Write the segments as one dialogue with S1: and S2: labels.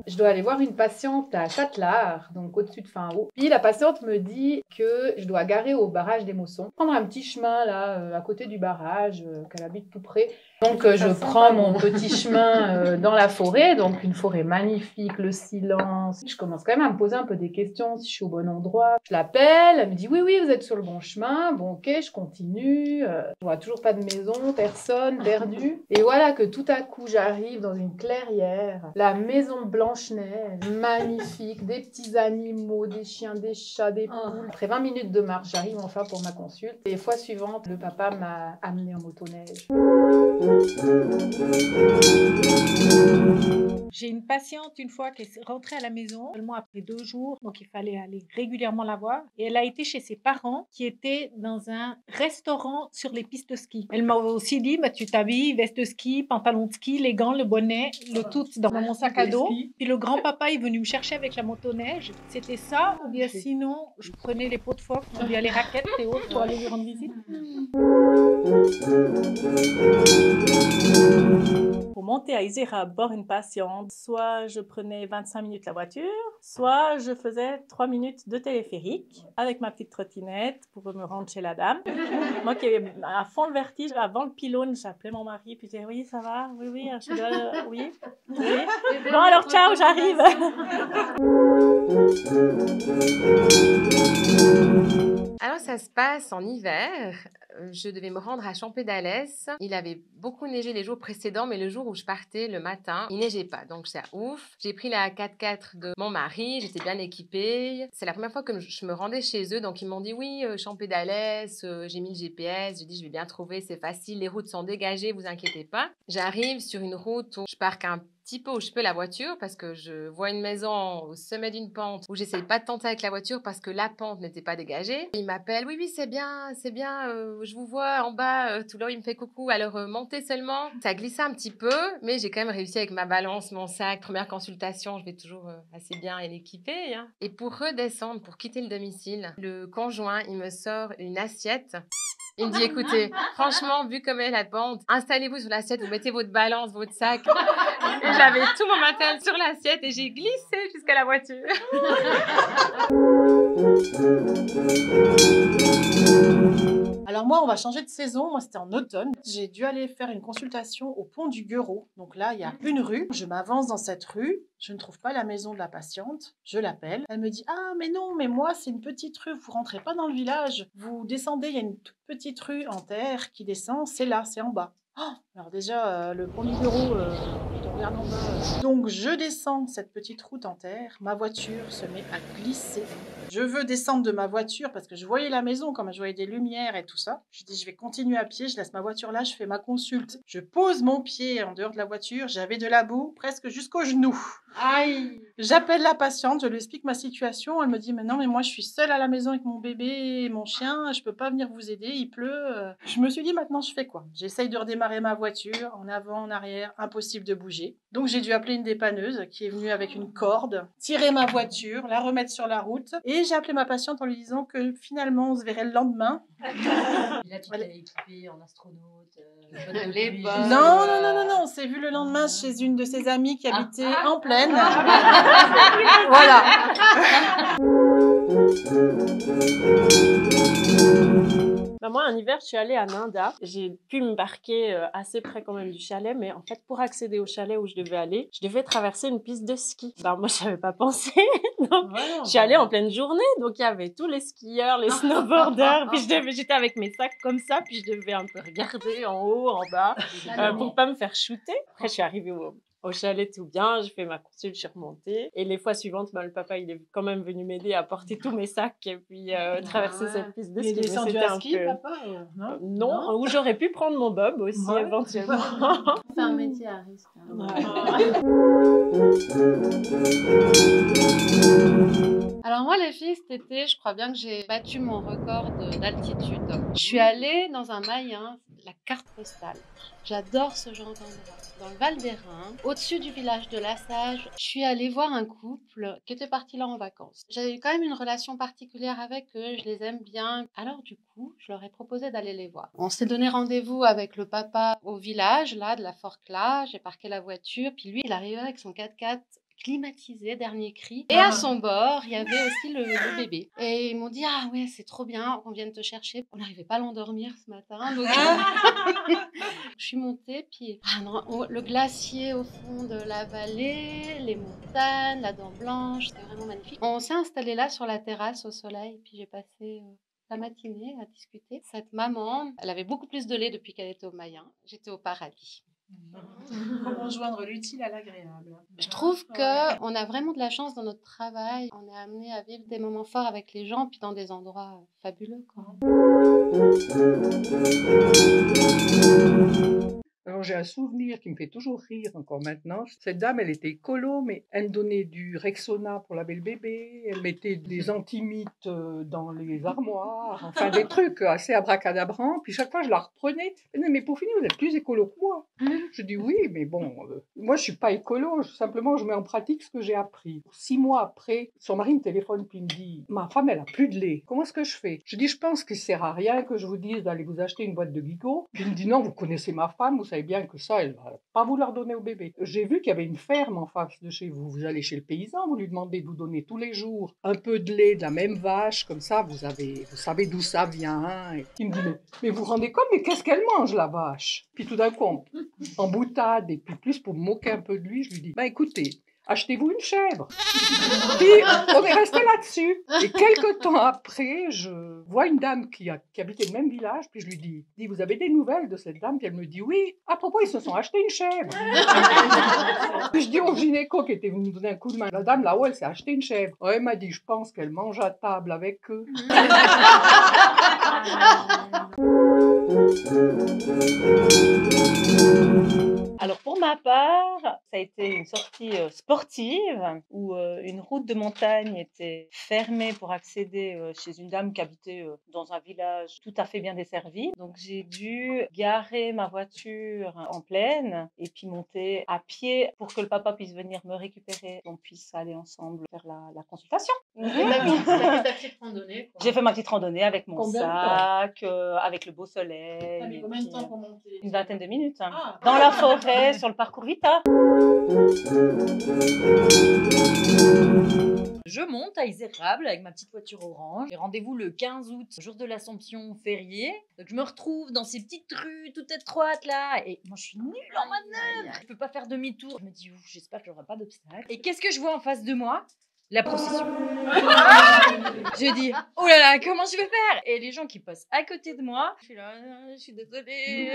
S1: Je dois aller voir une patiente à Châtelard, donc au-dessus de Fin-Haut. Puis la patiente me dit que je dois garer au barrage des Mossons, prendre un petit chemin là, à côté du barrage, qu'elle habite tout près. Donc je prends mon petit chemin dans la forêt, donc une forêt magnifique, le silence. Je commence quand même à me poser un peu des questions, si je suis au bon endroit. Je l'appelle, elle me dit oui, oui, vous êtes sur le bon chemin. Bon, ok, je continue. Je vois toujours pas de maison, personne, perdu. Et voilà que tout à coup, j'arrive dans une clairière, la maison Blanche-Neige, magnifique, des petits animaux, des chiens, des chats, des poules. Après 20 minutes de marche, j'arrive enfin pour ma consulte. Et fois suivante, le papa m'a amené en motoneige.
S2: J'ai une patiente une fois qui est rentrée à la maison, seulement après 2 jours, donc il fallait aller régulièrement la voir. Et elle a été chez ses parents qui étaient dans un restaurant sur les pistes de ski. Elle m'a aussi dit, bah, tu t'habilles, veste de ski, pantalon de ski, les gants, le bonnet, le tout dans mon sac à dos. Puis le grand-papa est venu me chercher avec la motoneige. C'était ça, ou bien sinon, je prenais les pots de phoque, ou bien les raquettes et autres pour aller lui rendre visite.
S3: Pour monter à Isera, voir une patiente, soit je prenais 25 minutes la voiture, soit je faisais 3 minutes de téléphérique avec ma petite trottinette pour me rendre chez la dame. Moi qui avais à fond le vertige, avant le pylône, j'appelais mon mari, puis je disais oui, ça va, oui, oui, je dois, oui, oui. Bon alors ciao, j'arrive.
S4: Alors ça se passe en hiver. Je devais me rendre à Champé-d'Alès. Il avait beaucoup neigé les jours précédents, mais le jour où je partais, le matin, il neigeait pas. Donc c'est ouf. J'ai pris la 4x4 de mon mari, j'étais bien équipée. C'est la première fois que je me rendais chez eux, donc ils m'ont dit oui, Champé-d'Alès, j'ai mis le GPS, j'ai dit je vais bien trouver, c'est facile, les routes sont dégagées, vous inquiétez pas. J'arrive sur une route où je parque un petit peu où je peux la voiture parce que je vois une maison au sommet d'une pente où j'essaye pas de tenter avec la voiture parce que la pente n'était pas dégagée. Il m'appelle, oui, oui, c'est bien, je vous vois en bas, tout là, il me fait coucou, alors montez seulement. Ça glissait un petit peu, mais j'ai quand même réussi avec ma balance, mon sac, première consultation, je vais toujours assez bien équipée. Hein. Et pour redescendre, pour quitter le domicile, le conjoint, il me sort une assiette. Il me dit, écoutez, franchement, vu comme est la pente, installez-vous sur l'assiette, vous mettez votre balance, votre sac. Et j'avais tout mon matériel sur l'assiette et j'ai glissé jusqu'à la voiture.
S5: Alors moi, on va changer de saison. Moi, c'était en automne. J'ai dû aller faire une consultation au pont du Gueuro. Donc là, il y a une rue. Je m'avance dans cette rue. Je ne trouve pas la maison de la patiente. Je l'appelle. Elle me dit « Ah, mais non, mais moi, c'est une petite rue. Vous rentrez pas dans le village. Vous descendez, il y a une toute petite rue en terre qui descend. C'est là, c'est en bas. » Oh, alors déjà, le pont du Gueuro, je regarde en bas. Donc je descends cette petite route en terre. Ma voiture se met à glisser. Je veux descendre de ma voiture parce que je voyais la maison, comme je voyais des lumières et tout ça. Je dis, je vais continuer à pied, je laisse ma voiture là, je fais ma consulte. Je pose mon pied en dehors de la voiture, j'avais de la boue presque jusqu'au genou. Aïe! J'appelle la patiente, je lui explique ma situation. Elle me dit, mais non, mais moi je suis seule à la maison avec mon bébé et mon chien, je peux pas venir vous aider, il pleut. Je me suis dit, maintenant je fais quoi? J'essaye de redémarrer ma voiture, en avant, en arrière, impossible de bouger. Donc j'ai dû appeler une dépanneuse qui est venue avec une corde, tirer ma voiture, la remettre sur la route. Et j'ai appelé ma patiente en lui disant que finalement on se verrait le lendemain.
S6: Et là, tu t'es équipée en astronaute,
S1: Les bottes.
S5: Non, non, non, non, non, on s'est vu le lendemain chez une de ses amies qui habitait en plaine. Voilà.
S3: Bah moi, un hiver, je suis allée à Nanda. J'ai pu m'embarquer assez près quand même du chalet, mais en fait, pour accéder au chalet où je devais aller, je devais traverser une piste de ski. Bah moi, je n'avais pas pensé. Donc, je suis allée en pleine journée, donc il y avait tous les skieurs, les snowboarders, puis j'étais avec mes sacs comme ça, puis je devais un peu regarder en haut, en bas, pour pas me faire shooter. Après, je suis arrivée au chalet tout bien, j'ai fait ma consulte, je suis remontée. Et les fois suivantes, bah, le papa, il est quand même venu m'aider à porter tous mes sacs et puis traverser cette piste de ski.
S5: Il est descendu à ski, papa
S3: non, ou j'aurais pu prendre mon bob aussi, éventuellement.
S6: C'est un métier à risque. Alors moi les filles, cet été, je crois bien que j'ai battu mon record d'altitude. Je suis allée dans un Mayen,
S7: la carte postale. J'adore ce genre d'endroit. Dans le Val d'Airain, au-dessus du village de Lassage, je suis allée voir un couple qui était parti là en vacances. J'avais eu quand même une relation particulière avec eux, je les aime bien. Alors du coup, je leur ai proposé d'aller les voir. On s'est donné rendez-vous avec le papa au village, là, de la Forclaz. J'ai parqué la voiture, puis lui, il arrivait avec son 4x4 climatisé, dernier cri. Et à son bord, il y avait aussi le bébé. Et ils m'ont dit, ah ouais, c'est trop bien qu'on vienne te chercher. On n'arrivait pas à l'endormir ce matin. Donc, je suis montée, puis le glacier au fond de la vallée, les montagnes, la Dent Blanche, c'était vraiment magnifique. On s'est installé là sur la terrasse au soleil, puis j'ai passé la matinée à discuter. Cette maman, elle avait beaucoup plus de lait depuis qu'elle était au Mayen. J'étais au paradis.
S5: Comment joindre l'utile à l'agréable?
S7: Je trouve qu'on a vraiment de la chance dans notre travail. On est amené à vivre des moments forts avec les gens, puis dans des endroits fabuleux, quoi.
S8: Alors j'ai un souvenir qui me fait toujours rire encore maintenant. Cette dame, elle était écolo, mais elle me donnait du Rexona pour laver le bébé, elle mettait des antimites dans les armoires, enfin des trucs assez abracadabrants. Puis chaque fois je la reprenais, elle me disait, mais pour finir, vous êtes plus écolo que moi. Je dis oui, mais bon, moi je suis pas écolo, simplement je mets en pratique ce que j'ai appris. 6 mois après, son mari me téléphone puis il me dit, ma femme elle a plus de lait, comment est-ce que je fais? Je dis, je pense qu'il sert à rien que je vous dise d'aller vous acheter une boîte de Guigo. Puis il me dit, non, vous connaissez ma femme, vous savez bien que ça, elle va pas vouloir donner au bébé. J'ai vu qu'il y avait une ferme en face de chez vous. Vous allez chez le paysan, vous lui demandez de vous donner tous les jours un peu de lait de la même vache, comme ça, vous savez d'où ça vient. Et il me dit, mais vous vous rendez compte, mais qu'est-ce qu'elle mange, la vache? Puis tout d'un coup, en boutade, et puis plus pour me moquer un peu de lui, je lui dis, écoutez, achetez-vous une chèvre. Puis on est resté là-dessus. Et quelques temps après, je vois une dame qui habitait le même village, puis je lui dis, vous avez des nouvelles de cette dame? Puis elle me dit, oui, à propos, ils se sont achetés une chèvre. Puis je dis au gynéco qui était venu me donner un coup de main, la dame là-haut, elle s'est acheté une chèvre. Ouais, elle m'a dit, je pense qu'elle mange à table avec eux.
S9: Alors pour ma part, ça a été une sortie sportive où une route de montagne était fermée pour accéder chez une dame qui habitait dans un village tout à fait bien desservi. Donc j'ai dû garer ma voiture en plaine et puis monter à pied pour que le papa puisse venir me récupérer, qu'on puisse aller ensemble faire la consultation.
S7: Tu as fait ta petite randonnée, quoi.
S9: J'ai fait ma petite randonnée avec mon
S5: Combien de
S9: sac, avec le beau soleil.
S5: T'as mis combien de temps pour monter?
S9: Une vingtaine de minutes.
S5: Ah.
S9: Dans la forêt, sur le parcours Vita.
S6: Je monte à Isérable avec ma petite voiture orange. J'ai rendez-vous le 15 août, jour de l'Assomption férié. Donc je me retrouve dans ces petites rues toutes étroites là. Et moi je suis nulle en manœuvre. Je peux pas faire demi-tour. Je me dis, j'espère que j'aurai pas d'obstacle. Et qu'est-ce que je vois en face de moi? La procession. Je dis, oh là là, comment je vais faire? Et les gens qui passent à côté de moi, je suis là, je suis désolée.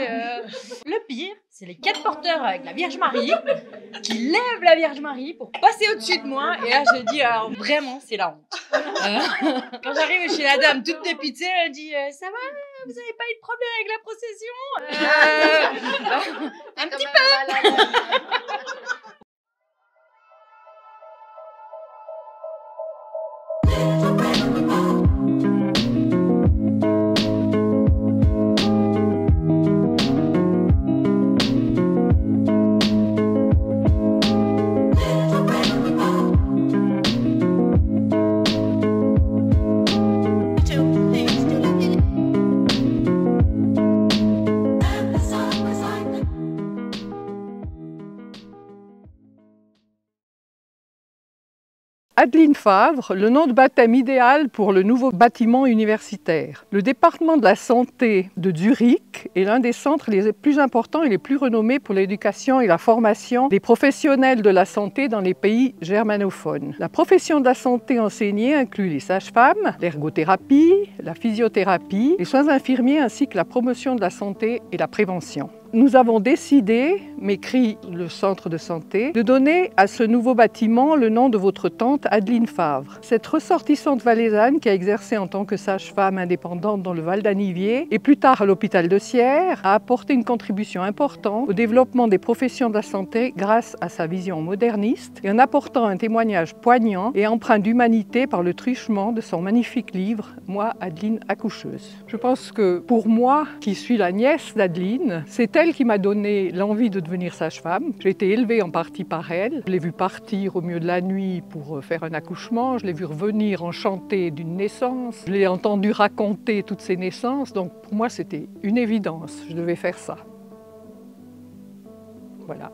S6: Le pire, c'est les 4 porteurs avec la Vierge Marie qui lèvent la Vierge Marie pour passer au-dessus de moi. Et là, je dis, alors vraiment, c'est la honte. Quand j'arrive chez la dame toute dépitée, elle dit, ça va? Vous n'avez pas eu de problème avec la procession? Un petit peu.
S8: Adeline Favre, le nom de baptême idéal pour le nouveau bâtiment universitaire. Le département de la santé de Zurich est l'un des centres les plus importants et les plus renommés pour l'éducation et la formation des professionnels de la santé dans les pays germanophones. La profession de la santé enseignée inclut les sages-femmes, l'ergothérapie, la physiothérapie, les soins infirmiers ainsi que la promotion de la santé et la prévention. Nous avons décidé, m'écrit le centre de santé, de donner à ce nouveau bâtiment le nom de votre tante Adeline Favre. Cette ressortissante valaisanne qui a exercé en tant que sage-femme indépendante dans le Val d'Anivier et plus tard à l'hôpital de Sierre a apporté une contribution importante au développement des professions de la santé grâce à sa vision moderniste et en apportant un témoignage poignant et empreint d'humanité par le truchement de son magnifique livre « Moi, Adeline accoucheuse ». Je pense que pour moi, qui suis la nièce d'Adeline, c'est elle qui m'a donné l'envie de devenir sage-femme. J'ai été élevée en partie par elle. Je l'ai vue partir au milieu de la nuit pour faire un accouchement. Je l'ai vue revenir enchantée d'une naissance. Je l'ai entendue raconter toutes ses naissances. Donc pour moi, c'était une évidence. Je devais faire ça. Voilà.